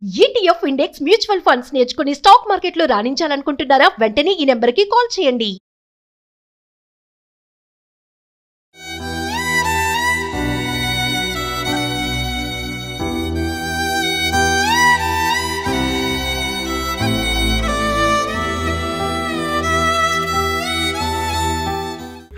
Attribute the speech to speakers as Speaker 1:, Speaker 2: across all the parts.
Speaker 1: ETF index mutual funds నేర్చుకుని stock మార్కెట్లో రాణించాలనుకుంటున్నారా? వెంటనే ఈ నెంబర్కి కాల్ చేయండి.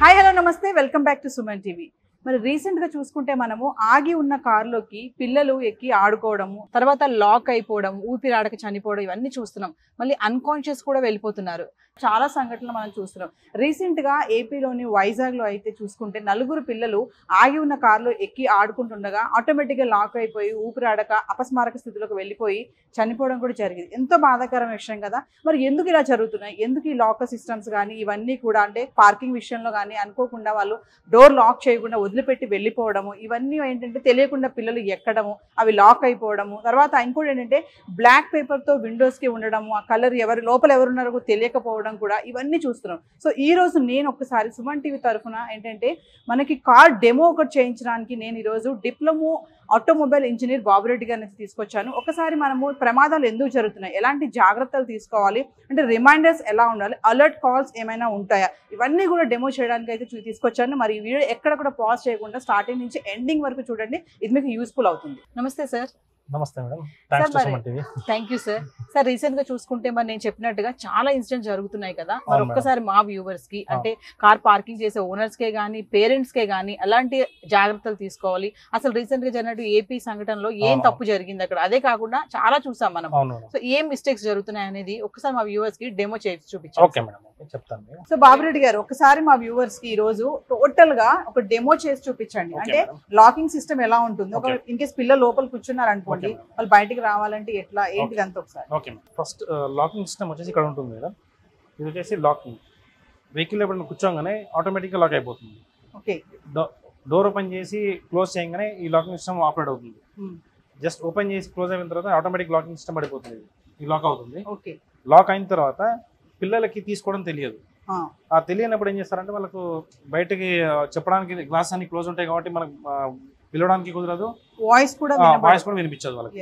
Speaker 2: హాయ్ హలో నమస్తే, welcome back to Suman TV. మరి రీసెంట్గా చూసుకుంటే మనము ఆగి ఉన్న కారులోకి పిల్లలు ఎక్కి ఆడుకోవడము, తర్వాత లాక్ అయిపోవడం, ఊపిరాడక చనిపోవడం, ఇవన్నీ చూస్తున్నాం. మళ్ళీ అన్కాన్షియస్ కూడా వెళ్ళిపోతున్నారు. చాలా సంఘటనలు మనం చూస్తున్నాం. రీసెంట్గా ఏపీలోని వైజాగ్లో అయితే చూసుకుంటే నలుగురు పిల్లలు ఆగి ఉన్న కారులో ఎక్కి ఆడుకుంటుండగా ఆటోమేటిక్గా లాక్ అయిపోయి ఊపిరాడక అపస్మారక స్థితిలోకి వెళ్ళిపోయి చనిపోవడం కూడా జరిగింది. ఎంతో బాధాకరమైన విషయం కదా. మరి ఎందుకు ఇలా జరుగుతున్నాయి? ఎందుకు ఈ లాకర్ సిస్టమ్స్ కానీ ఇవన్నీ కూడా, అంటే పార్కింగ్ విషయంలో కానీ అనుకోకుండా వాళ్ళు డోర్ లాక్ చేయకుండా వదిలిపెట్టి వెళ్ళిపోవడము, ఇవన్నీ ఏంటంటే తెలియకుండా పిల్లలు ఎక్కడము, అవి లాక్ అయిపోవడము, తర్వాత ఇంకోటి ఏంటంటే బ్లాక్ పేపర్తో విండోస్కి ఉండడము, ఆ కలర్ ఎవరు లోపల ఎవరున్నారో తెలియకపోవడం కూడా, ఇవన్నీ చూస్తున్నాం. సో ఈ రోజు నేను ఒకసారి సుమన్ టీవీ తరఫున ఏంటంటే మనకి కార్ డెమో ఒకటి చేయించడానికి నేను ఈరోజు డిప్లొమో ఆటోమొబైల్ ఇంజనీర్ బాబురెడ్డి గారిని తీసుకొచ్చాను. ఒకసారి మనము ప్రమాదాలు ఎందుకు జరుగుతున్నాయి, ఎలాంటి జాగ్రత్తలు తీసుకోవాలి, అంటే రిమైండర్స్ ఎలా ఉండాలి, అలర్ట్ కాల్స్ ఏమైనా ఉంటాయా, ఇవన్నీ కూడా డెమో చేయడానికి అయితే తీసుకొచ్చాను. మరి ఈ వీడియో ఎక్కడ కూడా పాజ్ చేయకుండా స్టార్టింగ్ నుంచి ఎండింగ్ వరకు చూడండి, ఇది మీకు యూస్ఫుల్ అవుతుంది. నమస్తే సార్.
Speaker 3: నమస్తే madam, thanks to Suman TV.
Speaker 2: Thank you sir. Sir recent గా చూసుకుంటే మరి నేను చెప్పినట్టుగా చాలా ఇన్సిడెంట్స్ జరుగుతున్నాయి కదా. మరి ఒక్కసారి మా వ్యూవర్స్ కి, అంటే కార్ పార్కింగ్ చేసే ఓనర్స్ కే గానీ పేరెంట్స్ కే గానీ ఎలాంటి జాగ్రత్తలు తీసుకోవాలి, అసలు రీసెంట్ గా జరిగినట్టు ఏపీ సంఘటనలో ఏం తప్పు జరిగింది అక్కడ, అదే కాకుండా చాలా చూసాం మనం. సో ఏం మిస్టేక్స్ జరుగుతున్నాయి అనేది ఒకసారి మా వ్యూవర్స్ కి డెమో చేసి చూపించాం.
Speaker 3: ఓకే మేడం, చెప్తాను.
Speaker 2: సో బాబురెడ్డి గారు ఒకసారి మా వ్యూవర్స్ కి ఈ రోజు టోటల్ గా ఒక డెమో చేసి చూపించండి. అంటే లాకింగ్ సిస్టమ్ ఎలా ఉంటుంది, ఒక ఇన్ కేస్ పిల్లలు లోపల కూర్చున్నారు అనుకోండి, వాళ్ళు బయటికి రావాలంటే ఎట్లా ఏంటిది అంత ఒకసారి.
Speaker 3: Okay madam, first locking system వచ్చేసి ఇక్కడ ఉంటుంది మేడం. ఇది వచ్చేసి లాకింగ్, వెహికల్ ఎప్పుడు కూర్చోగానే ఆటోమేటిక్గా లాక్ అయిపోతుంది.
Speaker 2: ఓకే,
Speaker 3: డోర్ ఓపెన్ చేసి క్లోజ్ చేయగానే ఈ లాకింగ్ సిస్టమ్ ఆపరేట్ అవుతుంది. జస్ట్ ఓపెన్ చేసి క్లోజ్ అయిన తర్వాత ఆటోమేటిక్ లాకింగ్ సిస్టమ్ పడిపోతుంది, ఈ లాక్ అవుతుంది.
Speaker 2: ఓకే, లాక్
Speaker 3: అయిన తర్వాత పిల్లలకి తీసుకోవడం తెలియదు. ఆ తెలియనప్పుడు ఏం చేస్తారంటే వాళ్ళకు బయటకి చెప్పడానికి గ్లాస్ అన్ని క్లోజ్ ఉంటాయి కాబట్టి మనకు పిలవడానికి కుదరదు, వాయిస్ కూడా వినిపించదు వాళ్ళకి.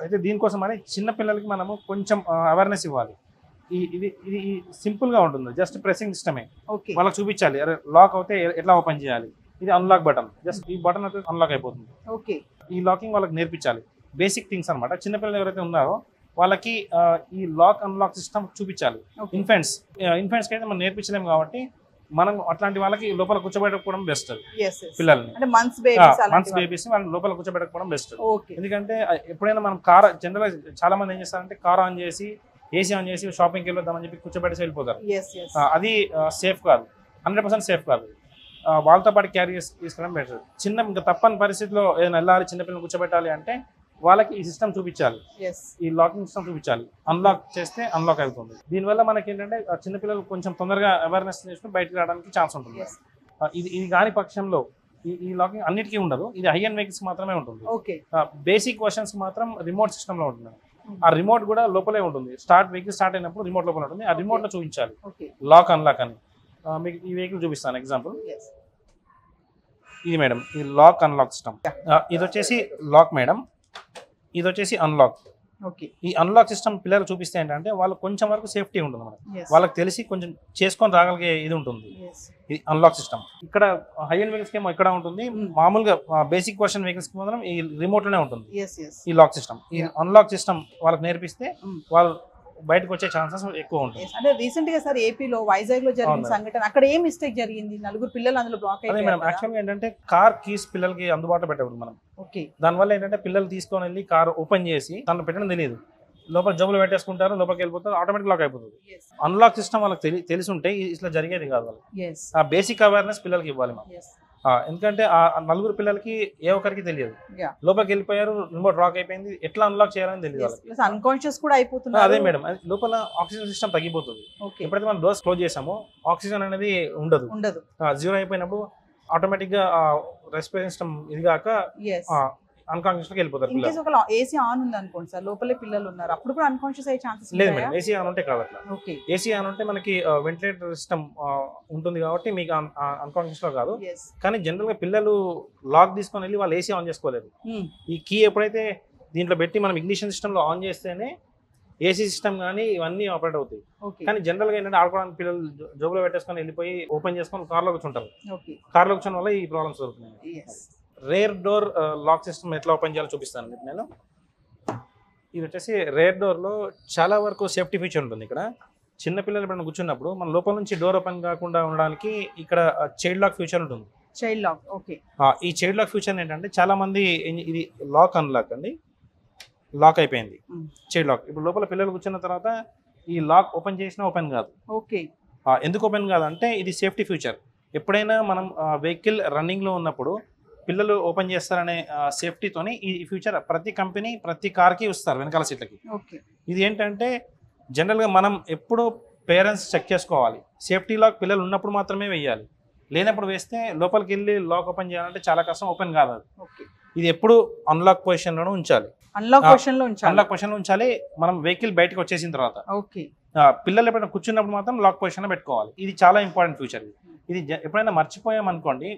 Speaker 3: అయితే దీనికోసం అని చిన్న పిల్లలకి మనము కొంచెం అవేర్నెస్ ఇవ్వాలి. ఇది ఇది సింపుల్ గా ఉంటుంది, జస్ట్ ప్రెసింగ్ సిస్టమే. వాళ్ళకి చూపించాలి, అరే లాక్ అవుతే ఎట్లా ఓపెన్ చేయాలి. ఇది అన్లాక్ బటన్, జస్ట్ ఈ బటన్ అయితే అన్లాక్ అయిపోతుంది. ఈ లాకింగ్ వాళ్ళకి నేర్పించాలి, బేసిక్ థింగ్స్ అనమాట. చిన్నపిల్లలు ఎవరైతే ఉన్నారో వాళ్ళకి ఈ లాక్ అన్లాక్ సిస్టమ్ చూపించాలి. ఇన్ఫెంట్స్ కి అయితే మనం నేర్పించలేము కాబట్టి మనం అట్లాంటి వాళ్ళకి లోపల కూర్చోబెట్టకపోవడం బెస్ట్. పిల్లల్ని మంత్స్ బేబీస్ వాళ్ళని లోపల కూర్చోబెట్టకపోవడం బెస్ట్. ఎందుకంటే ఎప్పుడైనా మనం కార్ జనరల్ చాలా మంది ఏం చేస్తారంటే కార్ ఆన్ చేసి ఏసీ ఆన్ చేసి షాపింగ్కి వెళ్ళొద్దామని చెప్పి కూర్చోబెట్టేసి వెళ్ళిపోతారు. అది సేఫ్ కాదు, 100% సేఫ్ కాదు. వాళ్ళతో పాటు క్యారీ తీసుకోవడం బెటర్. ఇంకా తప్పని పరిస్థితిలో ఏదైనా వెళ్ళాలి, చిన్నపిల్లలు కూర్చోబెట్టాలి అంటే వాళ్ళకి ఈ సిస్టమ్ చూపించాలి, ఈ లాకింగ్ సిస్టమ్ చూపించాలి. అన్లాక్ చేస్తే అన్లాక్ అవుతుంది. దీనివల్ల మనకి ఏంటంటే చిన్నపిల్లలు కొంచెం తొందరగా అవేర్నెస్ చేసుకుని బయటకు రావడానికి ఛాన్స్ ఉంటుంది. ఇది కాని పక్షంలో ఈ లాకింగ్ అన్నిటికీ ఉండదు, ఇది హై అండ్ వెహికల్స్ మాత్రమే ఉంటుంది. బేసిక్ వర్షన్స్ మాత్రం రిమోట్ సిస్టమ్ లో ఉంటుంది. ఆ రిమోట్ కూడా లోపలే ఉంటుంది. వెహికల్ స్టార్ట్ అయినప్పుడు రిమోట్ లోపల ఉంటుంది. ఆ రిమోట్ లో చూపించాలి లాక్ అన్లాక్ అని. మీకు ఈ వెహికల్ చూపిస్తాను ఎగ్జాంపుల్. ఇది మేడం, ఇది లాక్ అన్లాక్ సిస్టమ్. ఇది వచ్చేసి లాక్ మేడం, ఇది వచ్చేసి అన్లాక్. ఈ అన్లాక్ సిస్టమ్ పిల్లలు చూపిస్తే ఏంటంటే వాళ్ళు కొంచెం వరకు సేఫ్టీ ఉంటుంది మనకు, వాళ్ళకి తెలిసి కొంచెం చేసుకొని రాగలిగే ఇది ఉంటుంది. ఇది అన్లాక్ సిస్టమ్. ఇక్కడ హై అండ్ వెహికల్స్ ఏమో ఇక్కడ ఉంటుంది, మామూలుగా బేసిక్ వర్షన్ వెహికల్స్ కి మాత్రం ఈ రిమోట్ లోనే ఉంటుంది ఈ లాక్ సిస్టమ్. ఈ అన్లాక్ సిస్టమ్ వాళ్ళకి నేర్పిస్తే వాళ్ళు బయటకు వచ్చే ఛాన్సెస్ ఎక్కువ ఉంటాయి.
Speaker 2: అంటే రీసెంట్ గా సార్ ఏపీలో వైజాగ్ లో జరిగిన సంఘటన, అక్కడ ఏం మిస్టేక్ జరిగింది, నలుగురు పిల్లలు అందులో బ్లాక్ అయ్యారు.
Speaker 3: మేడం యాక్చువల్గా ఏంటంటే కార్ కీస్ పిల్లలకి అందుబాటులో పెట్టకూడదు మనం. దానివల్ల ఏంటంటే పిల్లలు తీసుకొని వెళ్ళి కార్ ఓపెన్ చేసి తను పెట్టడం తెలియదు, లోపల జబ్బులు పెట్టేసుకుంటారు, లోపలికి వెళ్ళిపోతారు, ఆటోమేటిక్ లాక్ అయిపోతుంది. అన్లాక్ సిస్టమ్ వాళ్ళకి తెలిసి ఉంటే ఇట్లా జరిగేది కాదు. వాళ్ళకి ఆ బేసిక్ అవేర్నెస్ పిల్లలకి ఇవ్వాలి మనం. ఎందుకంటే ఆ నలుగురు పిల్లలకి ఏ ఒక్కరికి తెలియదు, లోపలికి వెళ్ళిపోయారు, రిమోట్ లాక్ అయిపోయింది, ఎట్లా అన్లాక్ చేయాలని తెలియదు వాళ్ళకి.
Speaker 2: అన్కాన్షియస్ కూడా అయిపోతుంది.
Speaker 3: అదే మేడం, లోపల ఆక్సిజన్ సిస్టమ్ తగ్గిపోతుంది. ఎప్పుడైతే మనం డోర్స్ క్లోజ్ చేసామో ఆక్సిజన్ అనేది ఉండదు. జీరో అయిపోయినప్పుడు ఆటోమేటిక్ గా రెస్పిరేషన్ సిస్టమ్ ఇది కాక అన్కాన్షియస్ కి వెళ్ళిపోతారు.
Speaker 2: ఏసీ ఆన్ ఉంది అనుకోండి సార్, లోపలే పిల్లలు ఉన్నారు, అప్పుడు కూడా అన్కాన్షియస్ అయ్యే ఛాన్సెస్
Speaker 3: లేదు మేడం. ఏసీ ఆన్ ఉంటే కాదు అట్లా. ఏసీ ఆన్ ఉంటే మనకి వెంటిలేటర్ సిస్టమ్ ఉంటుంది కాబట్టి మీకు అన్కాన్షియస్ లో కాదు. కానీ జనరల్ గా పిల్లలు లాక్ తీసుకొని వెళ్ళి వాళ్ళు ఏసీ ఆన్ చేసుకోలేదు. ఈ కీ ఎప్పుడైతే దీంట్లో పెట్టి మనం ఇగ్నిషన్ సిస్టంలో ఆన్ చేస్తేనే ఏసీ సిస్టమ్ కానీ ఇవన్నీ ఆపరేట్ అవుతాయి. కానీ జనరల్గా ఏంటంటే ఆడుకోవడానికి పిల్లలు జోబులో పెట్టేసుకొని వెళ్ళిపోయి ఓపెన్ చేసుకొని కార్లో కూర్చుంటారు. కార్లో కూర్చోవడం వల్ల ఈ ప్రాబ్లమ్స్ జరుగుతున్నాయి. రేర్ డోర్ లాక్ సిస్టమ్ ఎట్లా ఓపెన్ చేయాలో చూపిస్తాను నేను. ఇది వచ్చేసి రేర్ డోర్లో చాలా వరకు సేఫ్టీ ఫీచర్ ఉంటుంది. ఇక్కడ చిన్నపిల్లలు ఎప్పుడైనా కూర్చున్నప్పుడు మన లోపల నుంచి డోర్ ఓపెన్ కాకుండా ఉండడానికి ఇక్కడ చైల్డ్ లాక్ ఫీచర్ ఉంటుంది.
Speaker 2: Child lock, okay.
Speaker 3: ఈ చైల్డ్ లాక్ ఫీచర్ ఏంటంటే చాలా మంది ఇది లాక్ అన్లాక్ అండి, లాక్ అయిపోయింది చైల్డ్ లాక్. ఇప్పుడు లోపల పిల్లలు కూర్చున్న తర్వాత ఈ లాక్ ఓపెన్ చేసినా ఓపెన్ కాదు.
Speaker 2: ఓకే.
Speaker 3: ఎందుకు ఓపెన్ కాదంటే ఇది సేఫ్టీ ఫీచర్. ఎప్పుడైనా మనం వెహికల్ రన్నింగ్లో ఉన్నప్పుడు పిల్లలు ఓపెన్ చేస్తారనే సేఫ్టీతోని ఈ ఫ్యూచర్ ప్రతి కంపెనీ ప్రతి కార్కి ఇస్తారు వెనకాల సీట్లకి. ఇది ఏంటంటే జనరల్గా మనం ఎప్పుడూ పేరెంట్స్ చెక్ చేసుకోవాలి. సేఫ్టీ లాక్ పిల్లలు ఉన్నప్పుడు మాత్రమే వేయాలి, లేనప్పుడు వేస్తే లోపలికి వెళ్ళి లాక్ ఓపెన్ చేయాలంటే చాలా కష్టం, ఓపెన్ కాదు అది. ఇది ఎప్పుడు అన్లాక్ పొజిషన్లోనే ఉంచాలి. అన్లాక్ పొజిషన్లో ఉంచాలి మనం వెహికల్ బయటకు వచ్చేసిన తర్వాత. పిల్లలు ఎప్పుడైనా కూర్చున్నప్పుడు మాత్రం లాక్ పొజిషన్లో పెట్టుకోవాలి. ఇది చాలా ఇంపార్టెంట్ ఫీచర్. ఇది ఎప్పుడైనా మర్చిపోయామనుకోండి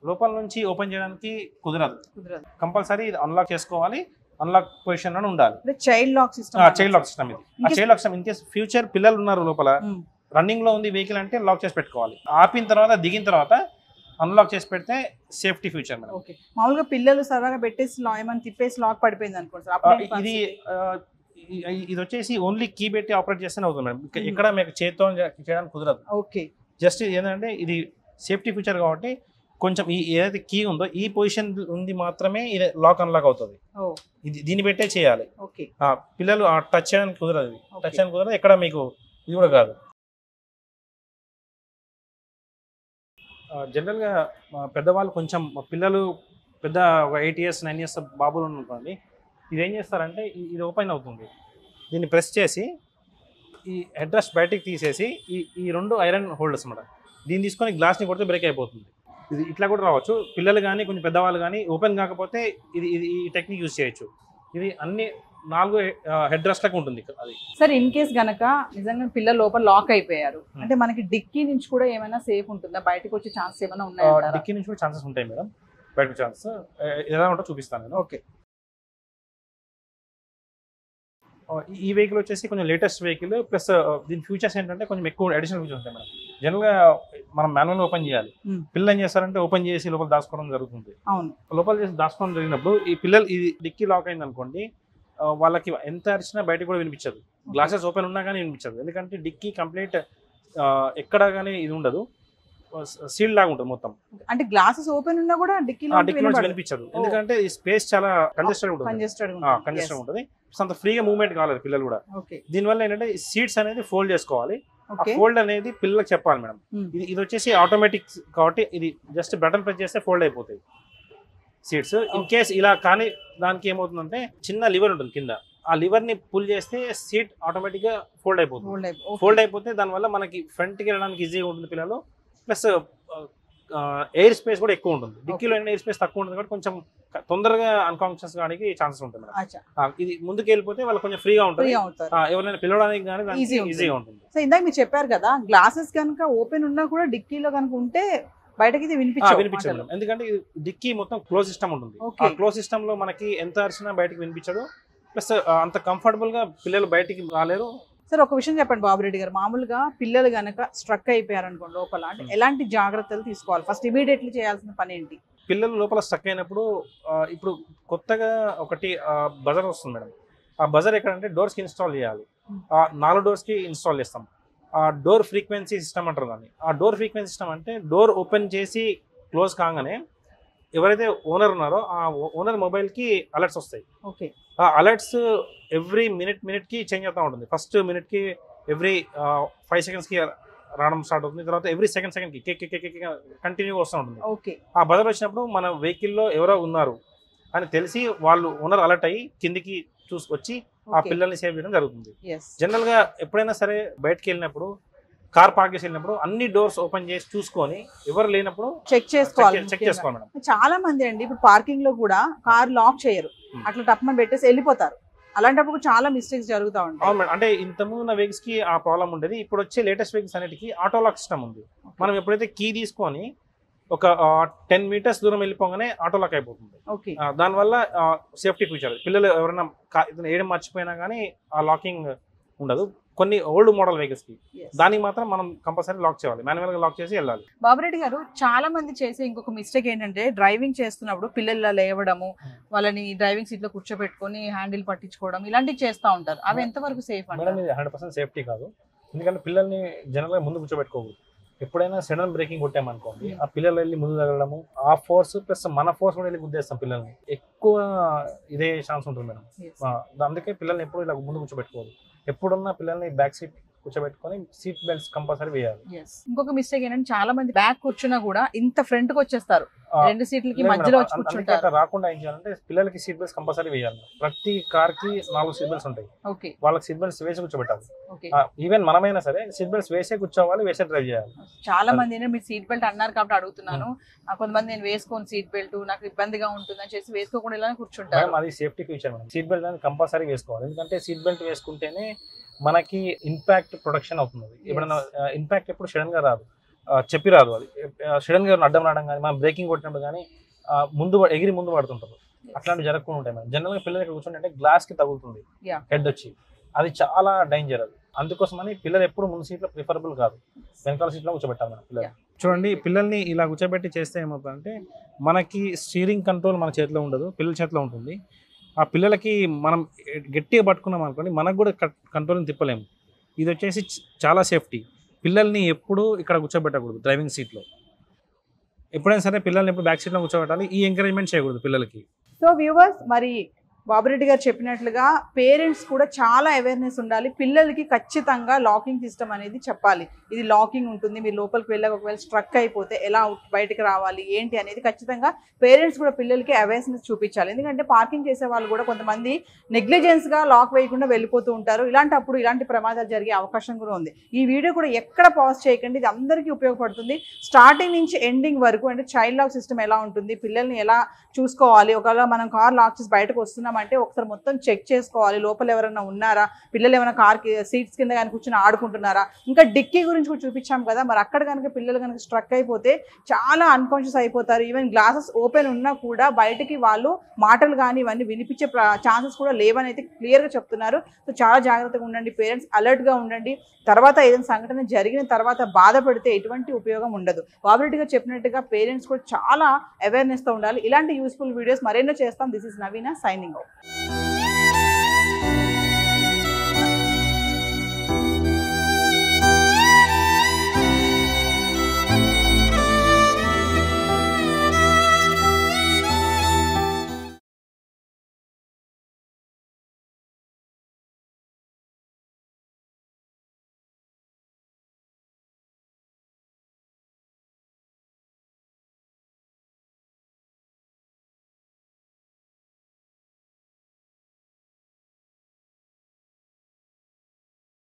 Speaker 3: లోపల నుంచి ఓపెన్ చేయడానికి కుదరదు. కంపల్సరీ ఇది అన్లాక్ చేసుకోవాలి, అన్లాక్ పొజిషన్ లో ఉండాలి.
Speaker 2: చైల్డ్ లాక్ సిస్టమ్ ఇది.
Speaker 3: ఆ child lock system in case future పిల్లలు ఉన్నారు లోపల రన్నింగ్ లో ఉంది వెహికల్ అంటే లాక్ చేసి పెట్టుకోవాలి. ఆపిన తర్వాత దిగిన తర్వాత అన్లాక్ చేసి పెడితే సేఫ్టీ ఫీచర్.
Speaker 2: ఓకే. మామూలుగా పిల్లలు సరదాగా పెట్టేసి ఏమైనా తిప్పేసి లాక్ పడిపోయింది అనుకోండి,
Speaker 3: ఇది వచ్చేసి ఓన్లీ కీ పెట్టి ఆపరేట్ చేస్తేనే అవుతుంది మేడం. ఇక్కడ మీకు చేతితో చేయడానికి కుదరదు.
Speaker 2: ఓకే.
Speaker 3: జస్ట్ ఏంటంటే ఇది సేఫ్టీ ఫీచర్ కాబట్టి కొంచెం ఈ ఏదైతే కీ ఉందో ఈ పొజిషన్ ఉంది మాత్రమే ఇది లాక్ అన్లాక్ అవుతుంది. ఇది దీన్ని పెట్టే చేయాలి. పిల్లలు టచ్ చేయడానికి కుదరదు. టచ్ చేయడానికి కుదరదు. ఎక్కడ మీకు ఇది కూడా కాదు. జనరల్గా పెద్దవాళ్ళు కొంచెం పిల్లలు పెద్ద ఒక 8 years 9 years బాబులు అనుకోండి, ఇది ఏం చేస్తారంటే ఇది ఓపెన్ అవుతుంది. దీన్ని ప్రెస్ చేసి ఈ హెడ్ రెస్ట్ బయటికి తీసేసి ఈ 2 ఐరన్ హోల్డర్స్ అన్నమాట, దీన్ని తీసుకొని గ్లాస్ని కొడితే బ్రేక్ అయిపోతుంది. ఇది ఇట్లా కూడా రావచ్చు. పిల్లలు కానీ కొంచెం పెద్దవాళ్ళు కానీ ఓపెన్ కాకపోతే ఇది ఈ టెక్నిక్ యూజ్ చేయొచ్చు. ఇది అన్ని 4 హెడ్ రెస్ట్లకు ఉంటుంది. అది
Speaker 2: సార్ ఇన్ కేస్ గనక నిజంగా పిల్లలు లోపల లాక్ అయిపోయారు అంటే మనకి డిక్కీ నుంచి కూడా ఏమైనా సేఫ్ ఉంటుందా? బయటకు వచ్చే ఛాన్సెస్ ఏమైనా ఉన్నాయా?
Speaker 3: డిక్కీ నుంచి కూడా ఛాన్సెస్ ఉంటాయి మేడం. బయటకు ఛాన్సెస్ ఎలా ఉంటుందో చూపిస్తాను నేను.
Speaker 2: ఓకే.
Speaker 3: ఈ వెహికల్ వచ్చేసి కొంచెం లేటెస్ట్ వెహికల్ ప్లస్ దీని ఫ్యూచర్స్ ఏంటంటే కొంచెం ఎక్కువ అడిషనల్ ఫీచర్స్ ఉంటాయి మేడం. జనరల్గా మనం మాన్యువల్ ఓపెన్ చేయాలి. పిల్లలు ఏం చేస్తారంటే ఓపెన్ చేసి లోపల దాచుకోవడం జరుగుతుంది. లోపల చేసి దాచుకోవడం జరిగినప్పుడు ఈ పిల్లలు ఇది డిక్కీ లాక్ అయింది అనుకోండి, వాళ్ళకి ఎంత అరిచినా బయటకు కూడా వినిపించదు. గ్లాసెస్ ఓపెన్ ఉన్నా కానీ వినిపించదు. ఎందుకంటే డిక్కీ కంప్లీట్ ఎక్కడ కానీ ఇది ఉండదు, సీల్ లాగా ఉంటుంది మొత్తం.
Speaker 2: అంటే గ్లాసెస్ ఓపెన్ ఉన్నా కూడా డిక్కీలో
Speaker 3: వినిపించదు. ఎందుకంటే ఈ స్పేస్ చాలా కంజెస్టెడ్ ఉంటుంది. అంత ఫ్రీగా మూవ్మెంట్ కావాలి పిల్లలు కూడా. దీనివల్ల ఏంటంటే సీట్స్ అనేది ఫోల్డ్ చేసుకోవాలి. ఫోల్డ్ అనేది పిల్లలకు చెప్పాలి మేడం. ఇది వచ్చేసి ఆటోమేటిక్ కాబట్టి ఇది జస్ట్ బటన్ ప్రెస్ చేస్తే ఫోల్డ్ అయిపోతాయి సీట్స్. ఇన్ కేస్ ఇలా కానీ దానికి ఏమవుతుందంటే చిన్న లివర్ ఉంటుంది కింద, ఆ లివర్ ని పుల్ చేస్తే సీట్ ఆటోమేటిక్ గా ఫోల్డ్ అయిపోతుంది. ఫోల్డ్ అయిపోతే దానివల్ల మనకి ఫ్రంట్ కి వెళ్ళడానికి ఈజీగా ఉంటుంది పిల్లలు. ప్లస్ ఎయిర్ స్పేస్ కూడా ఎక్కువ ఉంటుంది. డిక్కీలో ఎయిర్ స్పేస్ తక్కువ ఉంటుంది కాబట్టి కొంచెం తొందరగా అన్కాన్షియస్ కావడానికి ఛాన్సెస్ ఉంటుంది మేడం. ఇది ముందుకు వెళ్ళిపోతే వాళ్ళకి కొంచెం ఫ్రీగా ఉంటుంది, ఎవరైనా పిలవడానికి కానీ ఈజీగా ఉంటుంది.
Speaker 2: సో ఇందాక మీరు చెప్పారు కదా గ్లాసెస్ కనుక ఓపెన్ ఉన్నా కూడా డిక్కీలో కనుక ఉంటే బయటకి
Speaker 3: వినిపించదు. ఎందుకంటే డిక్కీ మొత్తం క్లోజ్ సిస్టమ్ ఉంటుంది. ఆ క్లోజ్ సిస్టమ్ లో మనకి ఎంత అరిచినా బయటకి వినిపించదు. ప్లస్ అంత కంఫర్టబుల్ గా పిల్లలు బయటికి రాలేరు.
Speaker 2: సార్ ఒక విషయం చెప్పండి బాబురెడ్డి గారు, మామూలుగా పిల్లలు గనక స్ట్రక్ అయిపోయారు అనుకోండి లోపల, అంటే ఎలాంటి జాగ్రత్తలు తీసుకోవాలి? ఫస్ట్ ఇమీడియట్లీ చేయాల్సిన పని ఏంటి?
Speaker 3: పిల్లలు లోపల స్ట్రక్ అయినప్పుడు ఇప్పుడు కొత్తగా ఒకటి బజర్ వస్తుంది మేడం. ఆ బజర్ ఎక్కడంటే డోర్స్ కి ఇన్స్టాల్ చేయాలి. 4 doors కి ఇన్స్టాల్ చేస్తాం. ఆ డోర్ ఫ్రీక్వెన్సీ సిస్టమ్ అంటారు దాన్ని. ఆ డోర్ ఫ్రీక్వెన్సీ సిస్టమ్ అంటే డోర్ ఓపెన్ చేసి క్లోజ్ కాగానే ఎవరైతే ఓనర్ ఉన్నారో ఆ ఓనర్ మొబైల్ కి అలర్ట్స్ వస్తాయి. ఆ అలర్ట్స్ ఎవ్రీ మినిట్ కి చేంజ్ అవుతూ ఉంటుంది. ఫస్ట్ మినిట్ కి ఎవ్రీ 5 seconds కి రావడం స్టార్ట్ అవుతుంది. తర్వాత ఎవ్రీ సెకండ్ కి కంటిన్యూగా వస్తూ ఉంటుంది. ఆ బజర్ వచ్చినప్పుడు మన వెహికల్లో ఎవరో ఉన్నారు అని తెలిసి వాళ్ళు ఓనర్ అలర్ట్ అయ్యి కిందికి చూసుకొచ్చి ఆ పిల్లల్ని సేవ్ చేయడం జరుగుతుంది. జనరల్ గా ఎప్పుడైనా సరే బయటకు వెళ్ళినప్పుడు కార్ పార్క్ చేసి వెళ్ళినప్పుడు అన్ని డోర్స్ ఓపెన్ చేసి చూసుకొని ఎవరు లేనప్పుడు చెక్ చేసుకోవాలి మేడం.
Speaker 2: చాలా మంది అండి ఇప్పుడు పార్కింగ్ లో కూడా కార్ లాక్ చేయరు, అట్లా టప్మని పెట్టేసి వెళ్ళిపోతారు. అలాంటప్పుడు చాలా మిస్టేక్స్ జరుగుతూ ఉంటాయి.
Speaker 3: అవును మేడం. అంటే ఇంతకుముందు ఉన్న వెహికల్స్ కి ఆ ప్రాబ్లం ఉండేది. ఇప్పుడు వచ్చే లేటెస్ట్ వెహికల్స్ అన్నిటికీ ఆటో లాక్ సిస్టమ్ ఉంది. మనం ఎప్పుడైతే కీ తీసుకొని ఒక 10 meters దూరం వెళ్ళిపోగానే ఆటో లాక్ అయిపోతుంది. దానివల్ల సేఫ్టీ ఫీచర్. పిల్లలు ఎవరైనా వేయడం మర్చిపోయినా కానీ ఆ లాకింగ్ ఉండదు. కొన్ని ఓల్డ్ మోడల్ వెహికల్స్ కి దానికి మాత్రం మనం కంపల్సరీ లాక్ చేయాలి, మాన్యువల్ గా లాక్ చేసి వెళ్ళాలి.
Speaker 2: బాబురెడ్డి గారు, చాలా మంది చేసే ఇంకొక మిస్టేక్ ఏంటంటే డ్రైవింగ్ చేస్తున్నప్పుడు పిల్లలు లేవడము, వాళ్ళని డ్రైవింగ్ సీట్ లో కూర్చోబెట్టుకొని హ్యాండిల్ పట్టించుకోవడం ఇలాంటివి చేస్తూ ఉంటారు. అవి ఎంతవరకు సేఫ్
Speaker 3: మేడం? ఇది 100% సేఫ్టీ కాదు. ఎందుకంటే పిల్లల్ని జనరల్ గా ముందు కూర్చోబెట్టుకోకూడదు. ఎప్పుడైనా సడన్ బ్రేకింగ్ కొట్టామనుకోండి, ఆ పిల్లలు వెళ్ళి ముందు తగలడము, ఆ ఫోర్స్ ప్లస్ మన ఫోర్స్ కూడా వెళ్ళి గుద్దేస్తాం పిల్లల్ని, ఎక్కువ ఇదే ఛాన్స్ ఉంటుంది మేడం. అందుకే పిల్లల్ని ఎప్పుడు ఇలా ముందు కూర్చోబెట్టుకోవద్దు. ఎప్పుడున్నా పిల్లల్ని బ్యాక్ సీట్ కూర్చోబెట్టుకొని సీట్ బెల్ట్స్ కంపల్సరీ వేయాలి.
Speaker 2: ఇంకొక మిస్టేక్ ఏంటంటే చాలా మంది బ్యాక్ కూర్చున్నా కూడా ఇంత ఫ్రంట్ కి వచ్చేస్తారు, 2 సీట్లకి మధ్యలో వచ్చి కూర్చుంటారు.
Speaker 3: రాకుండా ఏం చేయాలంటే పిల్లలకి సీట్ బెల్ట్స్ కంపల్సరీ వేయాలి. ప్రతి కార్ కి 4 సీట్ బెల్ట్స్ ఉంటాయి. వాళ్ళకి సీట్ బెల్ట్స్ వేసి కూర్చోబెట్టాలి. ఈవెన్ మనమైనా సరే సీట్ బెల్ట్స్ వేసే కూర్చోవాలి, వేసే డ్రైవ్ చేయాలి.
Speaker 2: చాలా మంది మీరు సీట్ బెల్ట్ అన్నారు కాబట్టి అడుగుతున్నాను. కొంతమంది నేను వేసుకోను సీట్ బెల్ట్, నాకు ఇబ్బందిగా ఉంటుంది అని చేసి వేసుకోకుండా ఇలా కూర్చుంటారు.
Speaker 3: అది safety feature madam. Seat belt అనేది కంపల్సరీ వేసుకోవాలి. ఎందుకంటే సీట్ బెల్ట్ వేసుకుంటేనే మనకి ఇంపాక్ట్ ప్రొటెక్షన్ అవుతుంది. ఎప్పుడైనా ఇంపాక్ట్ ఎప్పుడు సడన్ గా రాదు, చెప్పి రాదు. అది సడన్ గా అడ్డం రావడం కానీ, మనం బ్రేకింగ్ కొట్టినప్పుడు కానీ ఎగిరి ముందు పడుతుంటారు. అట్లాంటివి జరగకుండా ఉంటాయి మేడం. జనరల్ గా పిల్లలకి కూర్చుంటే గ్లాస్ కి తగులుతుంది హెడ్ వచ్చి, అది చాలా డేంజర్. అది అందుకోసమని పిల్లలు ఎప్పుడు ముందు సీట్లో ప్రిఫరబుల్ కాదు, వెనకాల సీట్లో కూర్చోబెట్టాలి మనం పిల్లలు. చూడండి, పిల్లల్ని ఇలా కూర్చోబెట్టి చేస్తే ఏమవుతుందంటే మనకి స్టీరింగ్ కంట్రోల్ మన చేతిలో ఉండదు, పిల్లల చేతిలో ఉంటుంది. ఆ పిల్లలకి మనం గట్టిగా పట్టుకున్నాం అనుకోండి, మనకు కూడా కంట్రోల్ని తిప్పలేము. ఇది వచ్చేసి చాలా సేఫ్టీ. పిల్లల్ని ఎప్పుడు ఇక్కడ కూర్చోబెట్టకూడదు డ్రైవింగ్ సీట్లో. ఎప్పుడైనా సరే పిల్లల్ని ఎప్పుడు బ్యాక్ సీట్లో కూర్చోబెట్టాలి. ఈ ఎంకరేజ్మెంట్ చేయకూడదు పిల్లలకి.
Speaker 2: సో వ్యూవర్స్, మరి బాబురెడ్డి గారు చెప్పినట్లుగా పేరెంట్స్ కూడా చాలా అవేర్నెస్ ఉండాలి. పిల్లలకి ఖచ్చితంగా లాకింగ్ సిస్టమ్ అనేది చెప్పాలి. ఇది లాకింగ్ ఉంటుంది, మీరు లోపలికి వెళ్ళాక ఒకవేళ స్ట్రక్ అయిపోతే ఎలా బయటకు రావాలి ఏంటి అనేది ఖచ్చితంగా పేరెంట్స్ కూడా పిల్లలకి అవేర్నెస్ చూపించాలి. ఎందుకంటే పార్కింగ్ చేసే వాళ్ళు కూడా కొంతమంది నెగ్లిజెన్స్గా లాక్ వేయకుండా వెళ్ళిపోతూ ఉంటారు. ఇలాంటప్పుడు ఇలాంటి ప్రమాదాలు జరిగే అవకాశం కూడా ఉంది. ఈ వీడియో కూడా ఎక్కడ పాజ్ చేయకండి, ఇది అందరికీ ఉపయోగపడుతుంది. స్టార్టింగ్ నుంచి ఎండింగ్ వరకు, అంటే చైల్డ్ లాక్ సిస్టమ్ ఎలా ఉంటుంది, పిల్లల్ని ఎలా చూసుకోవాలి, ఒకవేళ మనం కార్ లాక్ చేసి బయటకు వస్తున్నామంటే ఒకసారి మొత్తం చెక్ చేసుకోవాలి, లోపల ఎవరైనా ఉన్నారా, పిల్లలు ఏమైనా కార్ సీట్స్ కింద కానీ కూర్చొని ఆడుకుంటున్నారా, ఇంకా డిక్కీ గురించి కూడా చూపించాం కదా. మరి అక్కడ కనుక పిల్లలు కనుక స్ట్రక్ అయిపోతే చాలా అన్కాన్షియస్ అయిపోతారు. ఈవెన్ గ్లాసెస్ ఓపెన్ ఉన్నా కూడా బయటికి వాళ్ళు మాటలు కానీ ఇవన్నీ వినిపించే ఛాన్సెస్ కూడా లేవని అయితే క్లియర్గా చెప్తున్నారు. సో చాలా జాగ్రత్తగా ఉండండి, పేరెంట్స్ అలర్ట్గా ఉండండి. తర్వాత ఏదైనా సంఘటన జరిగిన తర్వాత బాధపడితే ఎటువంటి ఉపయోగం ఉండదు. బాబురెడ్డి గారు చెప్పినట్టుగా పేరెంట్స్ కూడా చాలా అవేర్నెస్తో ఉండాలి. ఇలాంటి యూస్ఫుల్ వీడియోస్ మరెన్నో చేస్తాం. This is Naveena signing out.